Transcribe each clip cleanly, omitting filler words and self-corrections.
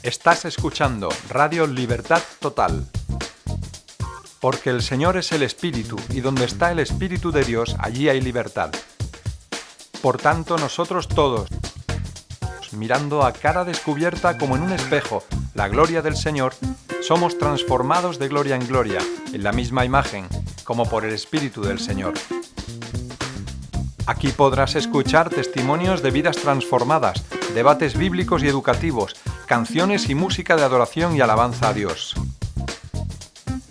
Estás escuchando Radio Libertad Total. Porque el Señor es el Espíritu, y donde está el Espíritu de Dios, allí hay libertad. Por tanto, nosotros todos, mirando a cara descubierta como en un espejo la gloria del Señor, somos transformados de gloria en gloria, en la misma imagen, como por el Espíritu del Señor. Aquí podrás escuchar testimonios de vidas transformadas, debates bíblicos y educativos, canciones y música de adoración y alabanza a Dios.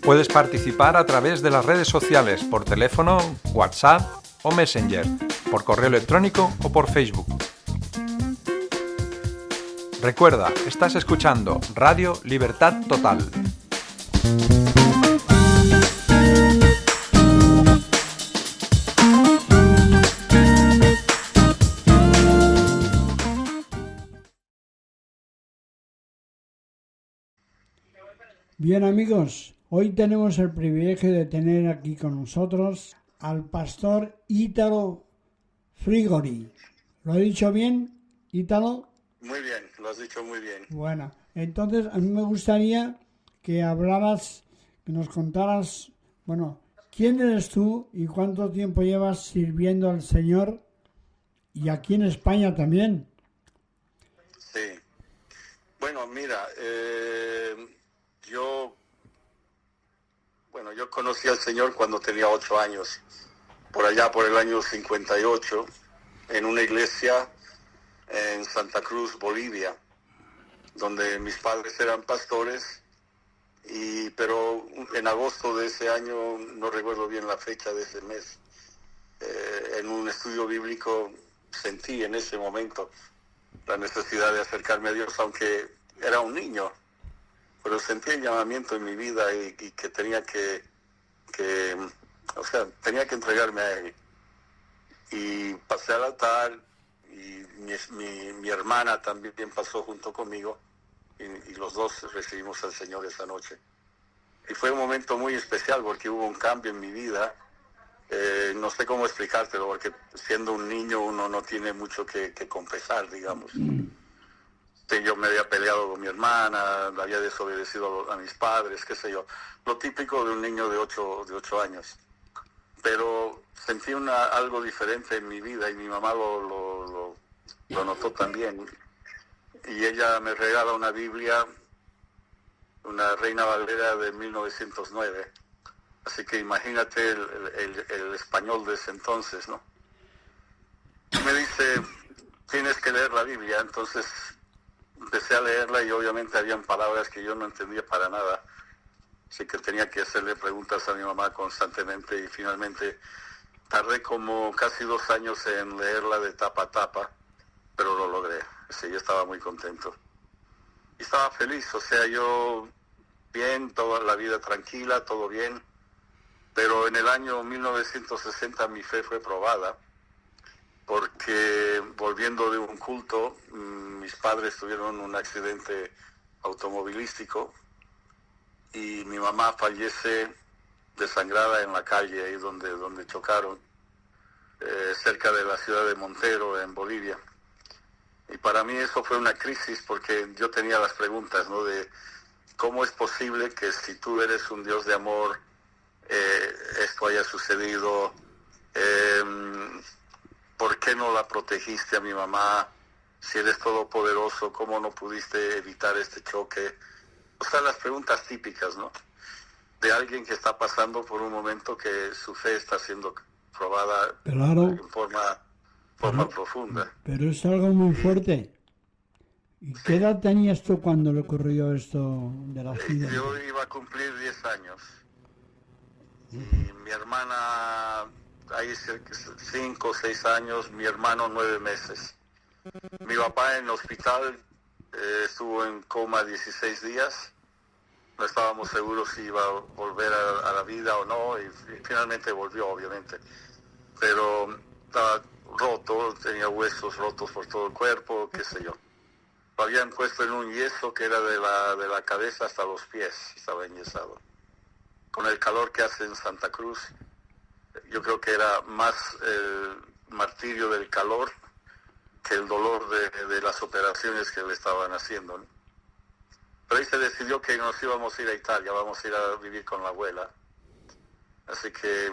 Puedes participar a través de las redes sociales, por teléfono, WhatsApp o Messenger, por correo electrónico o por Facebook. Recuerda, estás escuchando Radio Libertad Total. Bien, amigos, hoy tenemos el privilegio de tener aquí con nosotros al pastor Ítalo Frigori. ¿Lo he dicho bien, Ítalo? Muy bien, lo has dicho muy bien. Bueno, entonces a mí me gustaría que hablaras, que nos contaras, ¿quién eres tú y cuánto tiempo llevas sirviendo al Señor y aquí en España también? Sí. Bueno, mira, yo conocí al Señor cuando tenía 8 años, por allá por el año 58, en una iglesia en Santa Cruz, Bolivia, donde mis padres eran pastores, pero en agosto de ese año, no recuerdo bien la fecha de ese mes, en un estudio bíblico sentí en ese momento la necesidad de acercarme a Dios, aunque era un niño, pero sentí el llamamiento en mi vida y que tenía que entregarme a Él. Y pasé al altar y mi hermana también pasó junto conmigo y los dos recibimos al Señor esa noche. Y fue un momento muy especial porque hubo un cambio en mi vida. No sé cómo explicártelo, porque siendo un niño uno no tiene mucho que confesar, digamos. Yo me había peleado con mi hermana, había desobedecido a mis padres, qué sé yo. Lo típico de un niño de 8 años. Pero sentí algo diferente en mi vida y mi mamá lo notó también. Y ella me regala una Biblia, una Reina Valera de 1909. Así que imagínate el español de ese entonces, ¿no? Me dice, tienes que leer la Biblia. Entonces empecé a leerla y obviamente habían palabras que yo no entendía para nada. Así que tenía que hacerle preguntas a mi mamá constantemente y finalmente tardé como casi 2 años en leerla de tapa a tapa, pero lo logré. Sí, yo estaba muy contento. Y estaba feliz, o sea, yo bien, toda la vida tranquila, todo bien. Pero en el año 1960 mi fe fue probada, porque volviendo de un culto, mis padres tuvieron un accidente automovilístico y mi mamá fallece desangrada en la calle, ahí donde chocaron, cerca de la ciudad de Montero, en Bolivia. Y para mí eso fue una crisis, porque yo tenía las preguntas, ¿no? De cómo es posible que si tú eres un Dios de amor, esto haya sucedido. ¿Por qué no la protegiste a mi mamá? Si eres todopoderoso, ¿cómo no pudiste evitar este choque? O sea, las preguntas típicas, ¿no? De alguien que está pasando por un momento que su fe está siendo probada, Claro, en forma profunda. pero es algo muy fuerte. ¿Y qué edad tenías tú cuando le ocurrió esto del accidente? Yo iba a cumplir 10 años. Y mi hermana, ahí 5 o 6 años, mi hermano 9 meses. Mi papá en el hospital estuvo en coma 16 días. No estábamos seguros si iba a volver a la vida o no, y finalmente volvió, obviamente. Pero estaba roto, tenía huesos rotos por todo el cuerpo, qué sé yo. Lo habían puesto en un yeso que era de la cabeza hasta los pies, estaba enyesado. Con el calor que hace en Santa Cruz, yo creo que era más el martirio del calor que el dolor de las operaciones que le estaban haciendo, ¿no? Pero ahí se decidió que nos íbamos a ir a Italia, vamos a ir a vivir con la abuela. Así que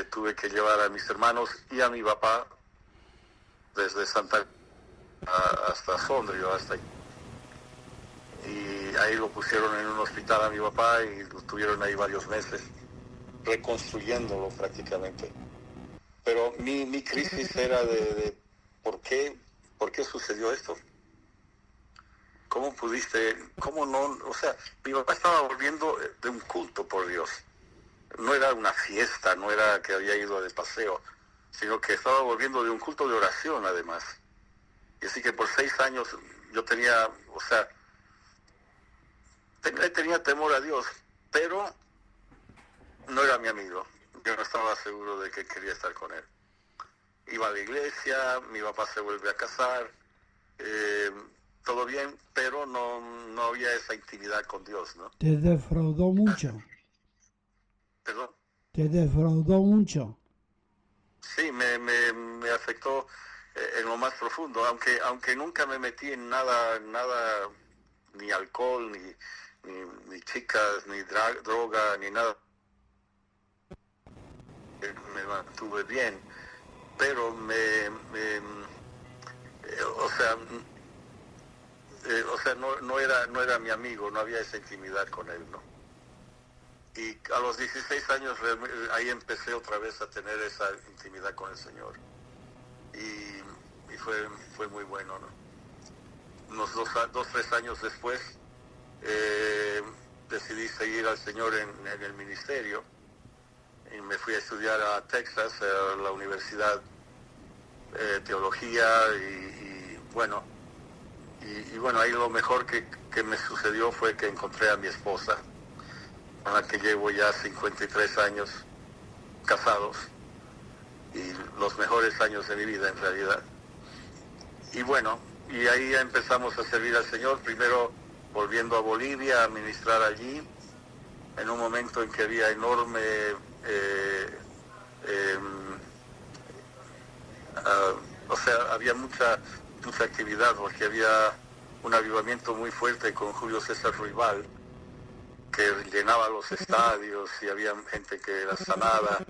tuve que llevar a mis hermanos y a mi papá desde Santa hasta Sondrio, hasta ahí. Y ahí lo pusieron en un hospital a mi papá y lo tuvieron ahí varios meses, reconstruyéndolo prácticamente. Pero mi crisis era de ¿por qué sucedió esto? ¿Cómo no? O sea, mi papá estaba volviendo de un culto por Dios. No era una fiesta, no era que había ido de paseo, sino que estaba volviendo de un culto de oración además. Y así que por 6 años yo tenía temor a Dios, pero no era mi amigo. Yo no estaba seguro de que quería estar con él. Iba a la iglesia, mi papá se vuelve a casar, todo bien, pero no había esa intimidad con Dios, ¿no? ¿Te defraudó mucho? ¿Perdón? ¿Te defraudó mucho? Sí, me afectó en lo más profundo, aunque nunca me metí en nada, ni alcohol, ni chicas, ni droga, ni nada. Me mantuve bien, pero no era mi amigo, no había esa intimidad con él, ¿no? Y a los 16 años ahí empecé otra vez a tener esa intimidad con el Señor. Y fue muy bueno, ¿no? Unos 3 años después decidí seguir al Señor en el ministerio. Y me fui a estudiar a Texas, a la universidad, teología, y bueno, ahí lo mejor que me sucedió fue que encontré a mi esposa, con la que llevo ya 53 años casados, y los mejores años de mi vida en realidad. Y bueno, y ahí ya empezamos a servir al Señor, primero volviendo a Bolivia a ministrar allí, en un momento en que había enorme había mucha actividad, porque había un avivamiento muy fuerte con Julio César Ruibal, que llenaba los estadios, y había gente que era sanada,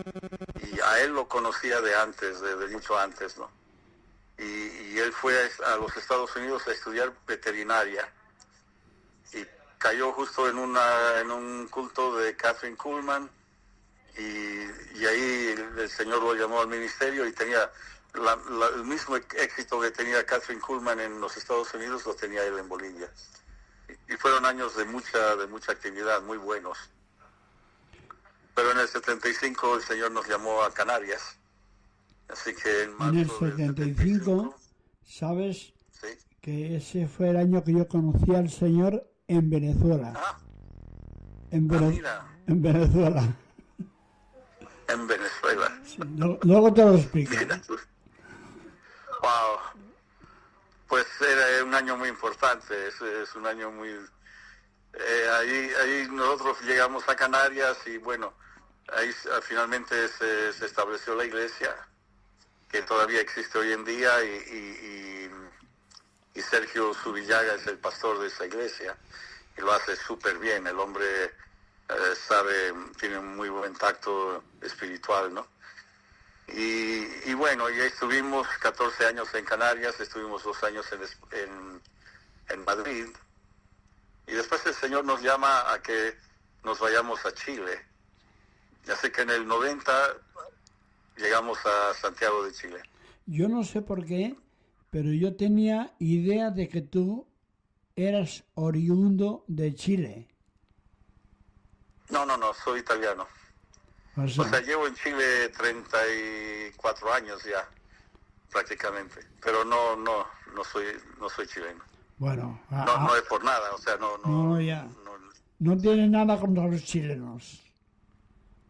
y a él lo conocía de antes, de mucho antes, ¿no? Y él fue a los Estados Unidos a estudiar veterinaria, y cayó justo en un culto de Kathryn Kuhlman, y ahí el Señor lo llamó al ministerio, y tenía el mismo éxito que tenía Kathryn Kuhlman en los Estados Unidos, lo tenía él en Bolivia. Y fueron años de mucha actividad, muy buenos. Pero en el 75 el Señor nos llamó a Canarias. Así que en marzo En el 75, ¿sabes? Sí. Que ese fue el año que yo conocí al Señor en Venezuela. Mira. En Venezuela. En Venezuela. Sí, luego te lo explico. Mira. Wow. Pues era un año muy importante, es un año muy... ahí nosotros llegamos a Canarias, y bueno, ahí finalmente se estableció la iglesia, que todavía existe hoy en día, y Sergio Zubillaga es el pastor de esa iglesia, y lo hace súper bien. El hombre tiene un muy buen tacto espiritual, ¿no? Y bueno, y ahí estuvimos 14 años en Canarias, estuvimos 2 años en Madrid, y después el Señor nos llama a que nos vayamos a Chile. Así que en el 90 llegamos a Santiago de Chile. Yo no sé por qué, pero yo tenía idea de que tú eras oriundo de Chile. No, soy italiano. O O sea, llevo en Chile 34 años ya, prácticamente. Pero no soy chileno. Bueno, No es por nada, o sea, no tiene nada contra los chilenos.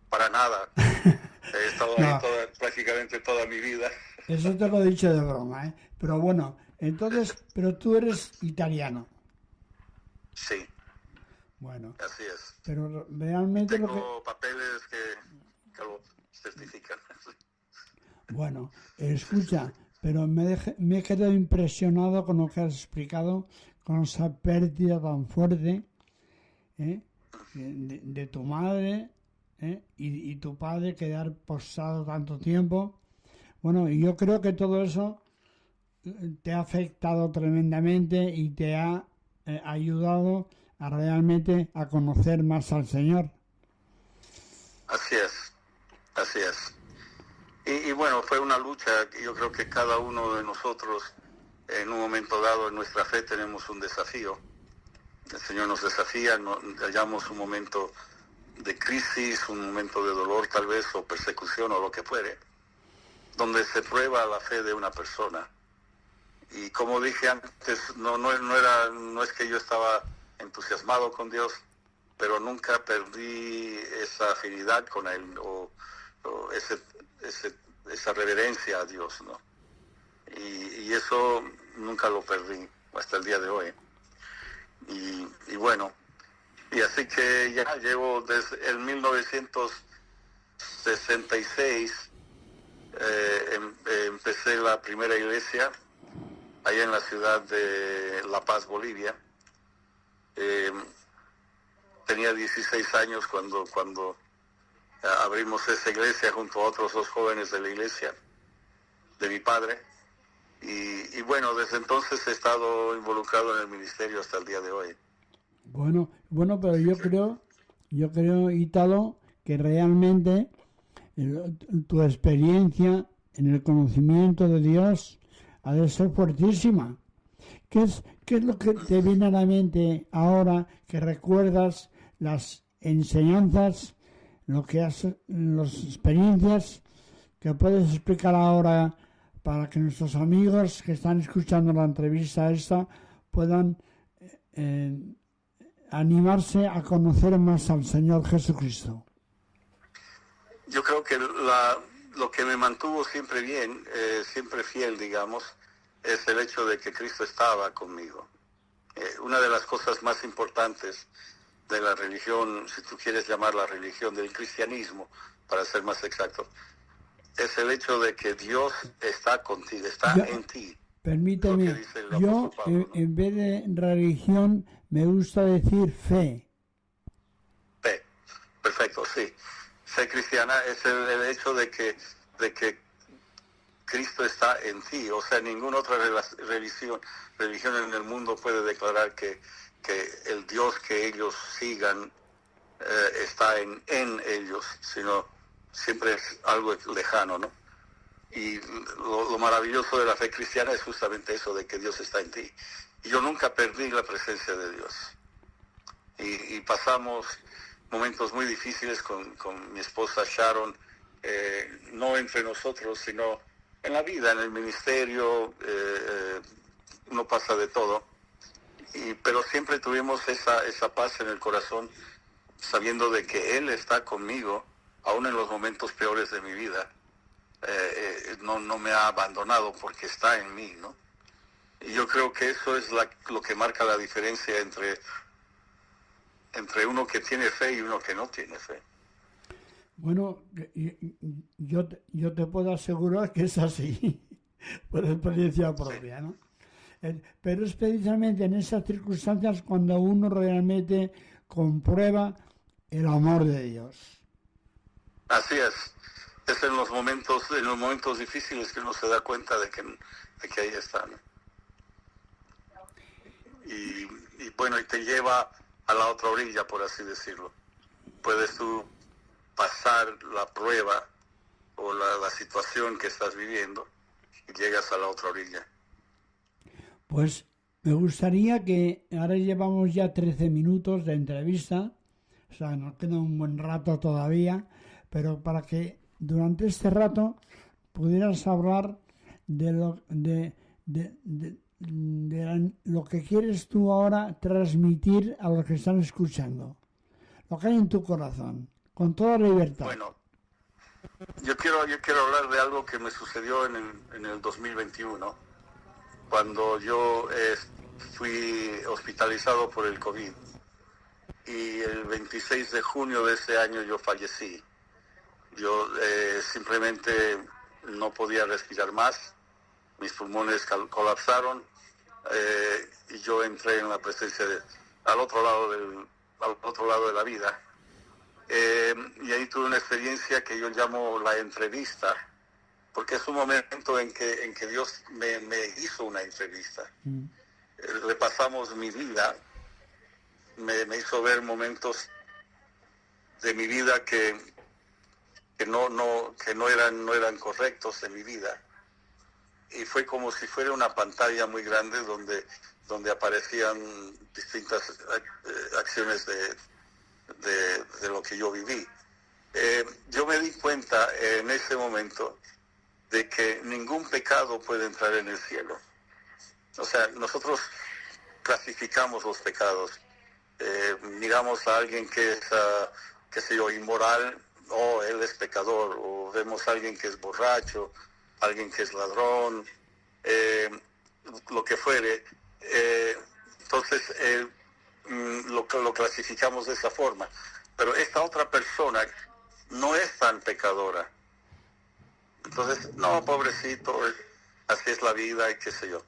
Para nada. He estado ahí prácticamente toda mi vida. Eso te lo he dicho de broma, ¿eh? Pero bueno, entonces, pero tú eres italiano. Sí. Bueno. Así es. Pero realmente tengo papeles que lo certifican. Bueno, escucha, pero me he quedado impresionado con lo que has explicado con esa pérdida tan fuerte de tu madre y tu padre quedar postrado tanto tiempo. Bueno, y yo creo que todo eso te ha afectado tremendamente y te ha ayudado a realmente a conocer más al Señor. Así es, así es. Y bueno, fue una lucha. Yo creo que cada uno de nosotros en un momento dado en nuestra fe tenemos un desafío. El Señor nos desafía, hallamos un momento de crisis, un momento de dolor tal vez, o persecución o lo que fuere, donde se prueba la fe de una persona. Y como dije antes, no es que yo estaba entusiasmado con Dios, pero nunca perdí esa afinidad con Él o esa reverencia a Dios, ¿no? Y eso nunca lo perdí hasta el día de hoy. Y bueno, y así que ya llevo desde el 1966, empecé la primera iglesia allá en la ciudad de La Paz, Bolivia. Tenía 16 años cuando abrimos esa iglesia junto a otros 2 jóvenes de la iglesia de mi padre. Y bueno, desde entonces he estado involucrado en el ministerio hasta el día de hoy. Bueno, pero yo creo, Ítalo, que realmente tu experiencia en el conocimiento de Dios ha de ser fuertísima. ¿Qué es lo que te viene a la mente ahora que recuerdas las enseñanzas, las experiencias que puedes explicar ahora para que nuestros amigos que están escuchando la entrevista esta puedan animarse a conocer más al Señor Jesucristo? Yo creo que lo que me mantuvo siempre bien, siempre fiel, digamos, es el hecho de que Cristo estaba conmigo. Una de las cosas más importantes de la religión, si tú quieres llamar la religión del cristianismo, para ser más exacto, es el hecho de que Dios está contigo, está en ti. Permíteme, yo Pablo, ¿no? En vez de religión me gusta decir fe. Fe, perfecto, sí. Fe cristiana es el hecho de que Cristo está en ti. O sea, ninguna otra religión en el mundo puede declarar que el Dios que ellos sigan está en ellos, sino siempre es algo lejano, ¿no? Y lo maravilloso de la fe cristiana es justamente eso, de que Dios está en ti. Y yo nunca perdí la presencia de Dios. Y pasamos momentos muy difíciles con mi esposa Sharon, no entre nosotros, sino en la vida, en el ministerio, uno pasa de todo. Pero siempre tuvimos esa paz en el corazón, sabiendo de que Él está conmigo, aún en los momentos peores de mi vida. No me ha abandonado porque está en mí, ¿no? Y yo creo que eso es lo que marca la diferencia entre uno que tiene fe y uno que no tiene fe. Bueno, yo te puedo asegurar que es así, por experiencia propia, ¿no? Pero es precisamente en esas circunstancias cuando uno realmente comprueba el amor de Dios. Así es. Es en los momentos difíciles que uno se da cuenta de que ahí está, ¿no? Y bueno, y te lleva a la otra orilla, por así decirlo. Puedes tú pasar la prueba o la situación que estás viviendo y llegas a la otra orilla. Pues me gustaría que ahora llevamos ya 13 minutos de entrevista, o sea, nos queda un buen rato todavía, pero para que durante este rato pudieras hablar de lo que quieres tú ahora transmitir a los que están escuchando, lo que hay en tu corazón, con toda libertad. Bueno, yo quiero hablar de algo que me sucedió en el 2021, cuando yo fui hospitalizado por el COVID, y el 26 de junio de ese año yo fallecí. Yo simplemente no podía respirar más, mis pulmones colapsaron y yo entré en la presencia al otro lado de la vida. Y ahí tuve una experiencia que yo llamo la entrevista, porque es un momento en que Dios me hizo una entrevista. Repasamos mi vida, me hizo ver momentos de mi vida que no eran correctos en mi vida. Y fue como si fuera una pantalla muy grande donde aparecían distintas acciones de lo que yo viví. Yo me di cuenta en ese momento de que ningún pecado puede entrar en el cielo. O sea, nosotros clasificamos los pecados. Miramos a alguien que es, qué sé yo, inmoral, él es pecador, o vemos a alguien que es borracho, alguien que es ladrón, lo que fuere. Entonces, lo clasificamos de esa forma. Pero esta otra persona no es tan pecadora. Entonces, no, pobrecito, así es la vida y qué sé yo.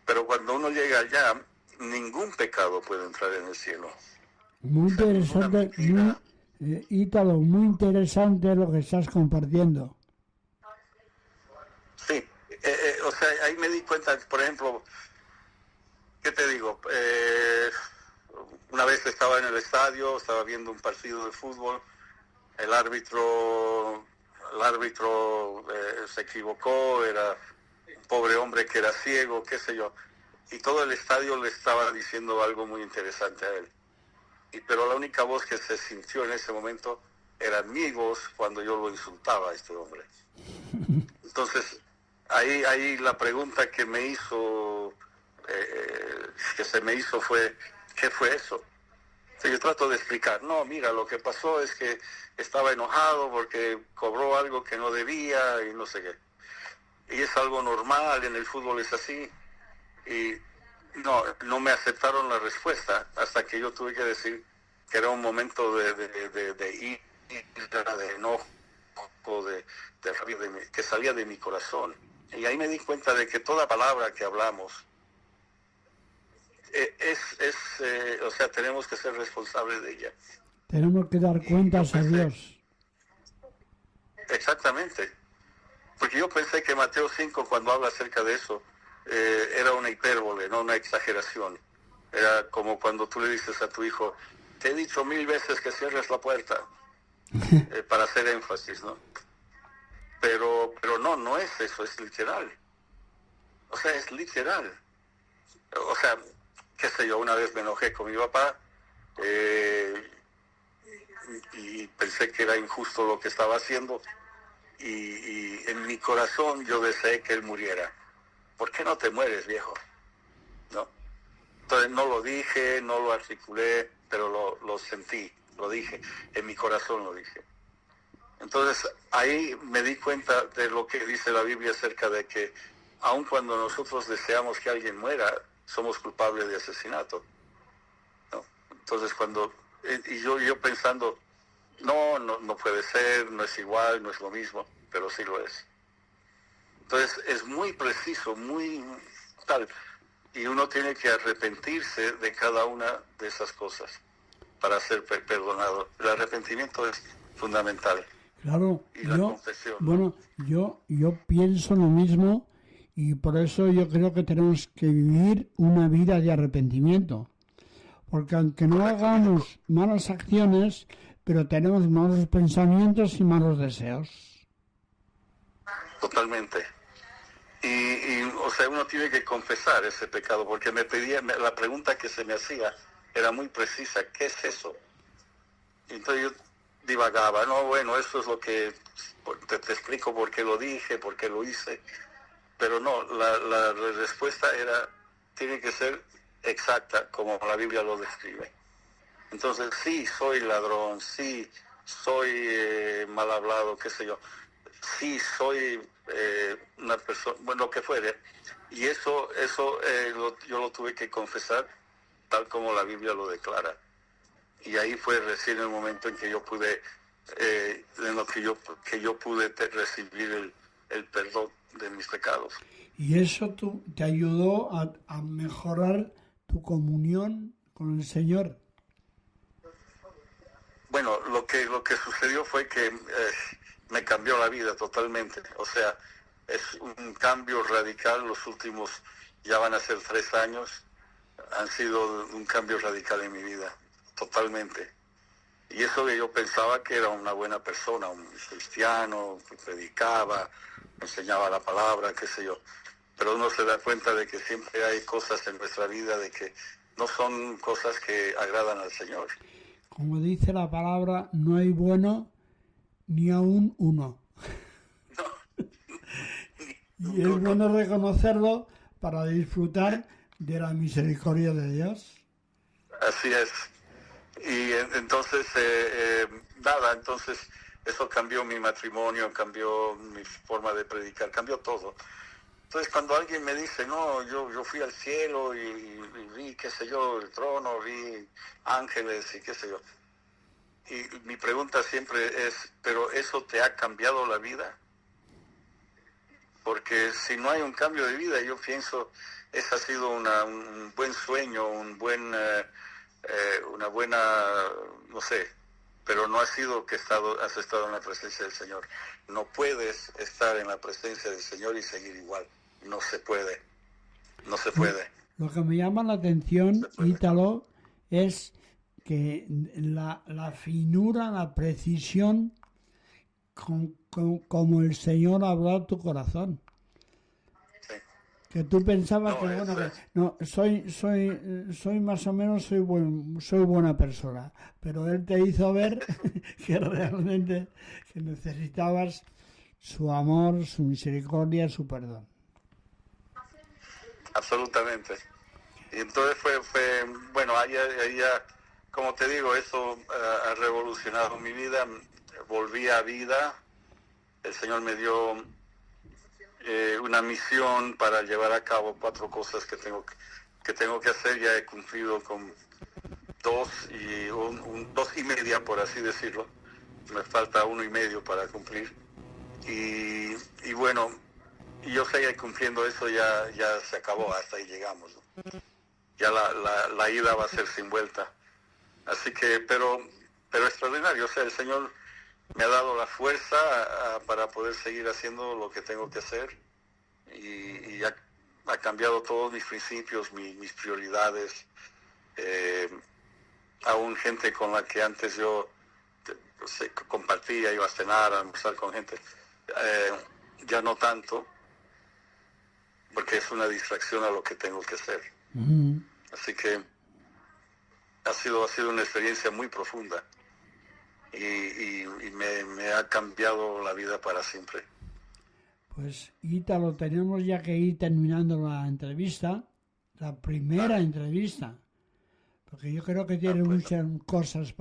Pero cuando uno llega allá, ningún pecado puede entrar en el cielo. Muy interesante, Ítalo, muy interesante lo que estás compartiendo. Sí, o sea, ahí me di cuenta, por ejemplo, ¿qué te digo? Una vez estaba en el estadio, estaba viendo un partido de fútbol, el árbitro se equivocó, era un pobre hombre que era ciego, qué sé yo, y todo el estadio le estaba diciendo algo muy interesante a él. Pero la única voz que se sintió en ese momento era mi voz cuando yo lo insultaba a este hombre. Entonces, ahí la pregunta que me hizo, fue, ¿qué fue eso? Entonces, yo trato de explicar, no, mira, lo que pasó es que estaba enojado porque cobró algo que no debía y no sé qué. Y es algo normal, en el fútbol es así. Y no me aceptaron la respuesta hasta que yo tuve que decir que era un momento de ira, de enojo, de rabia, que salía de mi corazón. Y ahí me di cuenta de que toda palabra que hablamos o sea, tenemos que ser responsables de ella. Tenemos que dar cuentas a Dios. Exactamente. Porque yo pensé que Mateo 5, cuando habla acerca de eso, era una hipérbole, no una exageración. Era como cuando tú le dices a tu hijo, te he dicho 1000 veces que cierres la puerta, para hacer énfasis, ¿no? Pero no es eso, es literal. O sea, es literal. O sea, qué sé yo, una vez me enojé con mi papá y pensé que era injusto lo que estaba haciendo y en mi corazón yo deseé que él muriera. ¿Por qué no te mueres, viejo? ¿No? Entonces no lo dije, no lo articulé, pero lo sentí, lo dije, en mi corazón lo dije. Entonces ahí me di cuenta de lo que dice la Biblia acerca de que aun cuando nosotros deseamos que alguien muera, somos culpables de asesinato, ¿no? Entonces y yo pensando, no puede ser, no es igual, no es lo mismo, pero sí lo es. Entonces es muy preciso, muy tal, y uno tiene que arrepentirse de cada una de esas cosas para ser perdonado. El arrepentimiento es fundamental. Claro, Y la confesión, ¿no? bueno, yo pienso lo mismo y por eso yo creo que tenemos que vivir una vida de arrepentimiento. Porque aunque no hagamos malas acciones, pero tenemos malos pensamientos y malos deseos. Totalmente. Y o sea, uno tiene que confesar ese pecado, porque la pregunta que se me hacía era muy precisa, ¿qué es eso? Y entonces yo divagaba, bueno, eso es lo que te explico por qué lo dije, por qué lo hice, pero no, la respuesta tiene que ser exacta, como la Biblia lo describe. Entonces, sí, soy ladrón, sí, soy mal hablado, qué sé yo, sí, soy una persona, bueno, lo que fuere, y eso yo lo tuve que confesar tal como la Biblia lo declara. Y ahí fue recién el momento en que yo pude, que yo pude recibir el perdón de mis pecados. Y eso te ayudó a mejorar tu comunión con el Señor. Bueno, lo que sucedió fue que me cambió la vida totalmente. O sea, es un cambio radical. Los últimos, ya van a ser 3 años, han sido un cambio radical en mi vida, totalmente. Y eso que yo pensaba que era una buena persona, un cristiano, que predicaba, enseñaba la palabra, qué sé yo. Pero uno se da cuenta de que siempre hay cosas en nuestra vida de que no son cosas que agradan al Señor. Como dice la palabra, no hay bueno ni aún uno. Y es bueno reconocerlo para disfrutar de la misericordia de Dios. Así es. Y entonces, nada, entonces eso cambió mi matrimonio, cambió mi forma de predicar, cambió todo. Entonces cuando alguien me dice, no, yo fui al cielo y vi, qué sé yo, el trono, vi ángeles y qué sé yo. Y mi pregunta siempre es, ¿pero eso te ha cambiado la vida? Porque si no hay un cambio de vida, yo pienso, ese ha sido un buen sueño, una buena, no sé, pero no ha sido que has estado en la presencia del Señor. No puedes estar en la presencia del Señor y seguir igual. No se puede. No se puede. Lo que me llama la atención, Ítalo, es que la finura, la precisión como el Señor habló a tu corazón. Sí. Que tú pensabas No, que, bueno, es- que no, soy más o menos, soy buena persona, pero Él te hizo ver que realmente que necesitabas su amor, su misericordia, su perdón. Absolutamente. Y entonces fue bueno, ahí ya, como te digo, eso ha revolucionado mi vida. Volví a vida. El Señor me dio una misión para llevar a cabo 4 cosas que tengo que hacer. Ya he cumplido con 2 y 2 y media, por así decirlo. Me falta 1 y medio para cumplir. Y bueno, yo sé que cumpliendo eso ya se acabó, hasta ahí llegamos, ¿no? Ya la ida va a ser sin vuelta. Así que, pero extraordinario, o sea, el Señor me ha dado la fuerza para poder seguir haciendo lo que tengo que hacer y ha cambiado todos mis principios, mis prioridades. Aún gente con la que antes yo compartía, iba a cenar, a almorzar con gente, ya no tanto, porque es una distracción a lo que tengo que hacer. Mm. Así que ha sido una experiencia muy profunda y me ha cambiado la vida para siempre. Pues Ítalo, tenemos ya que ir terminando la entrevista, la primera entrevista, porque yo creo que tienes pues, muchas cosas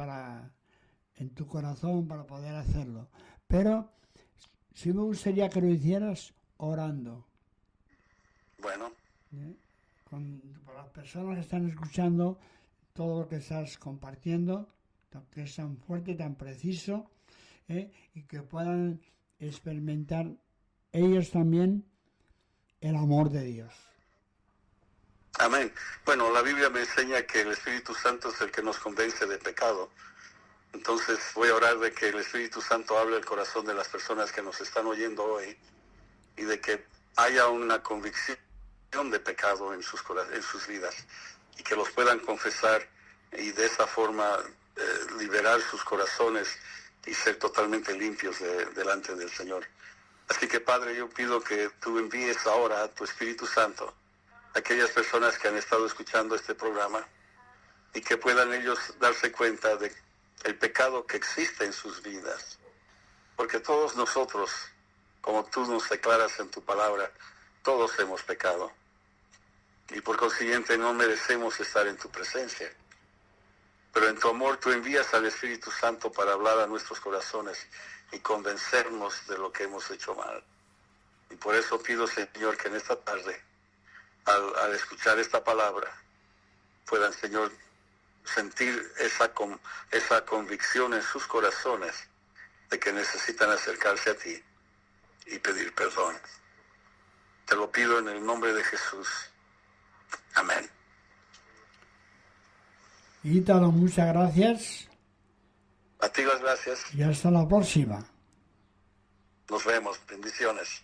en tu corazón para poder hacerlo. Pero sí me gustaría que lo hicieras orando. Bueno, Por las personas que están escuchando todo lo que estás compartiendo, que es tan fuerte, tan preciso, y que puedan experimentar ellos también el amor de Dios. amén. Bueno, la Biblia me enseña que el Espíritu Santo es el que nos convence de pecado. Entonces voy a orar de que el Espíritu Santo hable al corazón de las personas que nos están oyendo hoy y de que haya una convicción de pecado en sus vidas y que los puedan confesar y de esa forma liberar sus corazones y ser totalmente limpios delante del Señor. Así que, Padre, yo pido que tú envíes ahora a tu Espíritu Santo a aquellas personas que han estado escuchando este programa y que puedan ellos darse cuenta de el pecado que existe en sus vidas. Porque todos nosotros, como tú nos declaras en tu palabra, todos hemos pecado. Y por consiguiente no merecemos estar en tu presencia. Pero en tu amor tú envías al Espíritu Santo para hablar a nuestros corazones y convencernos de lo que hemos hecho mal. Y por eso pido, Señor, que en esta tarde, al escuchar esta palabra, puedan, Señor, sentir esa convicción en sus corazones de que necesitan acercarse a ti y pedir perdón. Te lo pido en el nombre de Jesús. Amén. Ítalo, muchas gracias A ti las gracias. y hasta la próxima. Nos vemos. Bendiciones.